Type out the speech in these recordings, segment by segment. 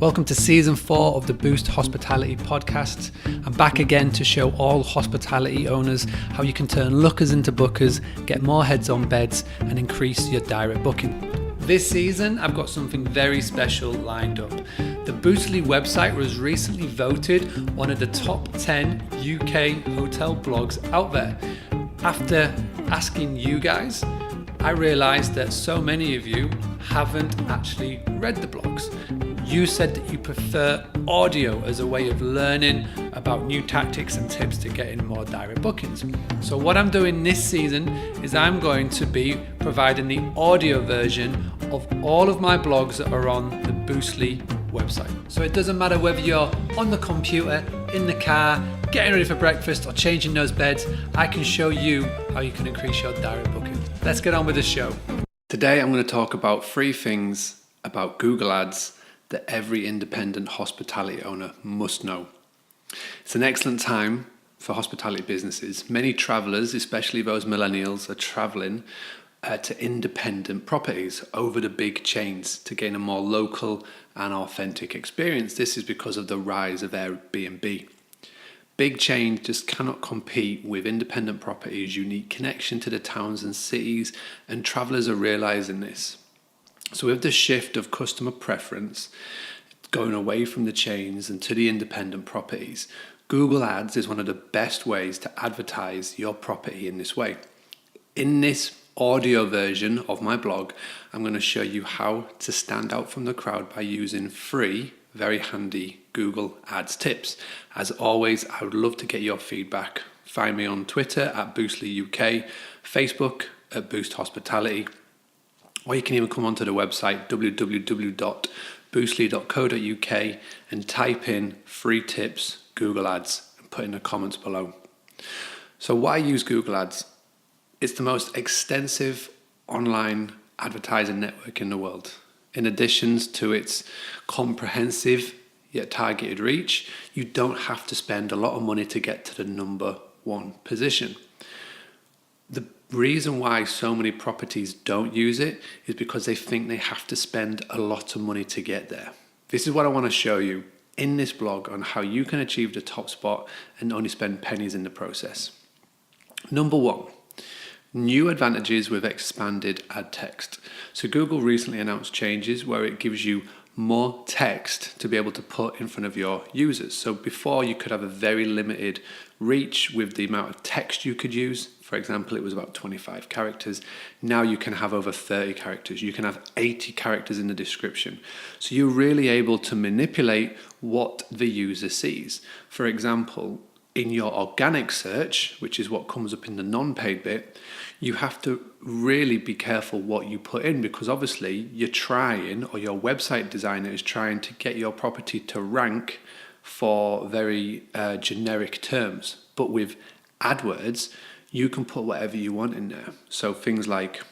Welcome to season 4 of the Boost Hospitality podcast. I'm back again to show all hospitality owners how you can turn lookers into bookers, get more heads on beds, and increase your direct booking. This season, I've got something very special lined up. The Boostly website was recently voted one of the top 10 UK hotel blogs out there. After asking you guys, I realised that so many of you haven't actually read the blogs. You said that you prefer audio as a way of learning about new tactics and tips to getting more direct bookings. So what I'm doing this season is I'm going to be providing the audio version of all of my blogs that are on the Boostly website. So it doesn't matter whether you're on the computer, in the car, getting ready for breakfast or changing those beds, I can show you how you can increase your direct booking. Let's get on with the show. Today I'm going to talk about 3 things about Google Ads that every independent hospitality owner must know. It's an excellent time for hospitality businesses. Many travellers, especially those millennials, are travelling to independent properties over the big chains to gain a more local and authentic experience. This is because of the rise of Airbnb. Big chains just cannot compete with independent properties' unique connection to the towns and cities, and travellers are realising this. So with the shift of customer preference going away from the chains and to the independent properties, Google Ads is one of the best ways to advertise your property in this way. In this audio version of my blog, I'm going to show you how to stand out from the crowd by using 3 very handy Google Ads tips. As always, I would love to get your feedback. Find me on Twitter at Boostly UK, Facebook at Boost Hospitality, or you can even come onto the website www.boostly.co.uk and type in 3 tips Google Ads and put in the comments below. So why use Google Ads? It's the most extensive online advertising network in the world. In addition to its comprehensive yet targeted reach, you don't have to spend a lot of money to get to the number 1 position. The reason why so many properties don't use it is because they think they have to spend a lot of money to get there. This is what I want to show you in this blog on how you can achieve the top spot and only spend pennies in the process. Number 1, new advantages with expanded ad text. So Google recently announced changes where it gives you more text to be able to put in front of your users. So before you could have a very limited reach with the amount of text you could use. For example, it was about 25 characters. Now you can have over 30 characters. You can have 80 characters in the description. So you're really able to manipulate what the user sees. For example, in your organic search, which is what comes up in the non-paid bit, you have to really be careful what you put in, because obviously you're trying, or your website designer is trying to get your property to rank for very generic terms. But with AdWords, you can put whatever you want in there. So things like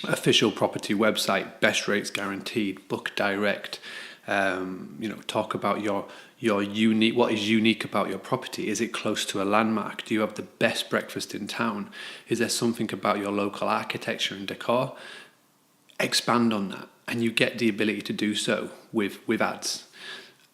official property website, best rates guaranteed, book direct, talk about your unique, what is unique about your property. Is it close to a landmark? Do you have the best breakfast in town? Is there something about your local architecture and decor? Expand on that, and you get the ability to do so with ads.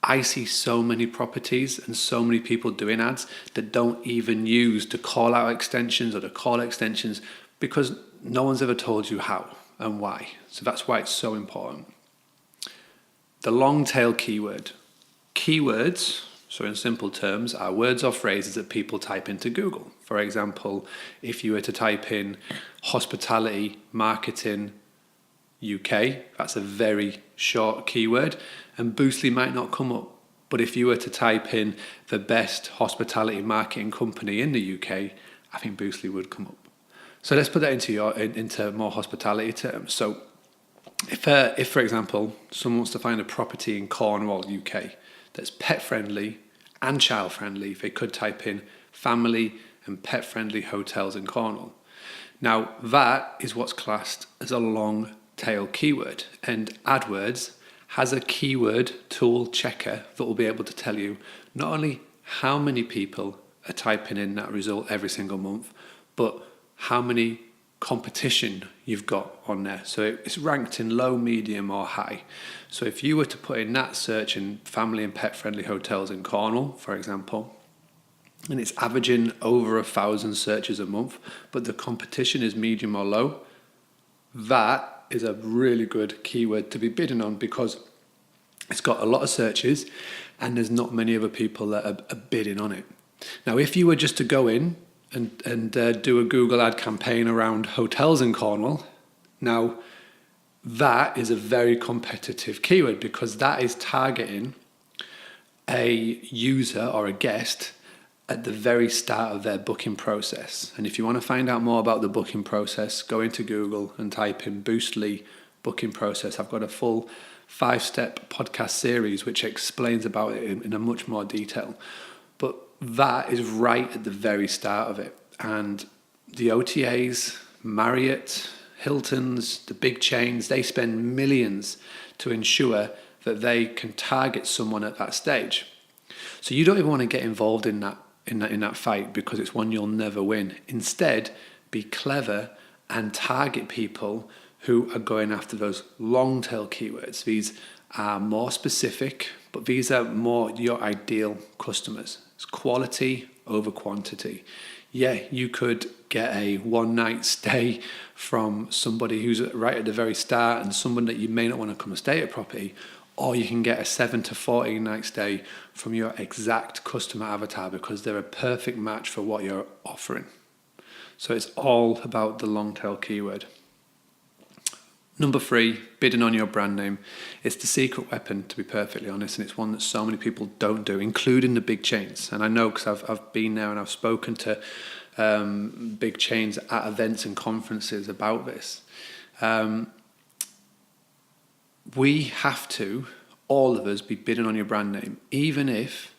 I see so many properties and so many people doing ads that don't even use the call out extensions or the call extensions because no one's ever told you how and why. So that's why it's so important. The long tail keyword. Keywords, so in simple terms, are words or phrases that people type into Google. For example, if you were to type in hospitality marketing UK, that's a very short keyword, and Boostly might not come up. But if you were to type in the best hospitality marketing company in the UK, I think Boostly would come up. So let's put that into more hospitality terms. So if for example, someone wants to find a property in Cornwall, UK, that's pet friendly and child friendly, they could type in family and pet friendly hotels in Cornwall. Now that is what's classed as a long tail keyword, and AdWords has a keyword tool checker that will be able to tell you not only how many people are typing in that result every single month, but how many competition you've got on there. So it's ranked in low, medium, or high. So if you were to put in that search in family and pet friendly hotels in Cornwall, for example, and it's averaging over 1,000 searches a month, but the competition is medium or low, that is a really good keyword to be bidding on, because it's got a lot of searches and there's not many other people that are bidding on it. Now, if you were just to go in and do a Google ad campaign around hotels in Cornwall, now that is a very competitive keyword, because that is targeting a user or a guest at the very start of their booking process. And if you want to find out more about the booking process, go into Google and type in Boostly booking process. I've got a full 5-step podcast series which explains about it in a much more detail. But that is right at the very start of it. And the OTAs, Marriott, Hilton's, the big chains, they spend millions to ensure that they can target someone at that stage. So you don't even want to get involved in that fight, because it's one you'll never win. Instead, be clever and target people who are going after those long tail keywords. These are more specific, but these are more your ideal customers. It's quality over quantity. Yeah, you could get a one-night stay from somebody who's right at the very start and someone that you may not want to come and stay at a property, or you can get a 7 to 14 night stay from your exact customer avatar, because they're a perfect match for what you're offering. So it's all about the long tail keyword. Number 3, bidding on your brand name. It's the secret weapon, to be perfectly honest, and it's one that so many people don't do, including the big chains. And I know, because I've been there and I've spoken to big chains at events and conferences about this. We have to, all of us, be bidding on your brand name, even if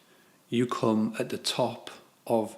you come at the top of